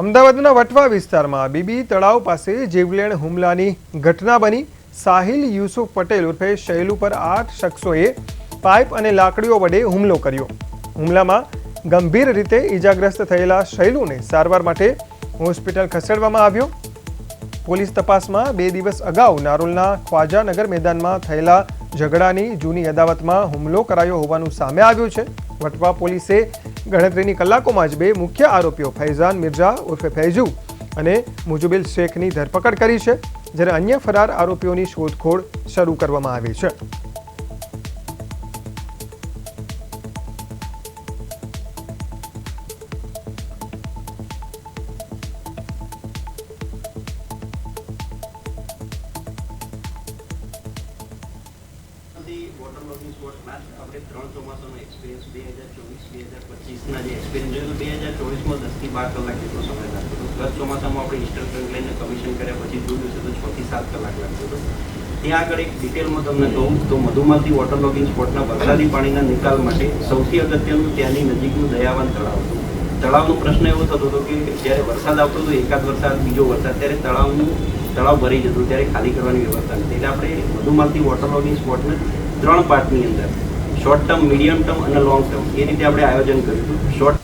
અમદાવાદના વટવા વિસ્તારમાં બીબી તળાવ પાસે જીવલેણ હુમલાની ઘટના બની। સાહિલ યુસુફ પટેલ ઉર્ફે શૈલુ પર 8 શખ્સોએ પાઇપ અને લાકડીઓ વડે હુમલો કર્યો। હુમલામાં ગંભીર રીતે ઈજાગ્રસ્ત થયેલા શૈલુને સારવાર માટે હોસ્પિટલ ખસેડવામાં આવ્યો। પોલીસ તપાસમાં 2 દિવસ અગાઉ નારોલના ખ્વાજાનગર મેદાનમાં થયેલા ઝઘડાની જૂની અદાવતમાં હુમલો કરાયો હોવાનું સામે આવ્યું છે। વટવા પોલીસે ગણતરીની કલાકોમાં જ 2 મુખ્ય આરોપીઓ ફૈઝાન મિર્ઝા ઉર્ફે ફૈઝુ અને મુજબિલ શેખની ધરપકડ કરી છે, જ્યારે અન્ય ફરાર આરોપીઓની શોધખોળ શરૂ કરવામાં આવી છે। વોટર લોગિંગ સ્પોર્ટમાં આપણે 3 ચોમાસાનો એક્સપિરિયન્સ 2024-2025ના જે એક્સપિરિયન્સ જોયું 2024માં 10 થી 12 કલાક જેટલો સમય લાગતો હતો। ગત ચોમાસામાં આપણે ઇન્સ્ટ્રક્ટર લઈને કમિશન કર્યા પછી જોયું છે તો 6 થી 7 કલાક લાગતો હતો। ત્યાં આગળ એક ડિટેલમાં તમને કહું તો મધુમાલતી વોટર લોગિંગ સ્પોર્ટના વરસાદી પાણીના નિકાલ માટે સૌથી અગત્યનું ત્યાંની નજીકનું દયાવાન તળાવ હતું। તળાવનો પ્રશ્ન એવો થતો હતો કે જ્યારે વરસાદ આવતો હતો, એકાદ વરસાદ બીજો વરસાદ, ત્યારે તળાવ ભરી જતું, ત્યારે ખાલી કરવાની વ્યવસ્થા નથી। એટલે આપણે મધુમાલતી વોટર લોગિંગ સ્પોર્ટને 3 પાર્ટની અંદર શોર્ટ ટર્મ, મીડિયમ ટર્મ અને લોંગ ટર્મ એ રીતે આપણે આયોજન કર્યું હતું। શોર્ટ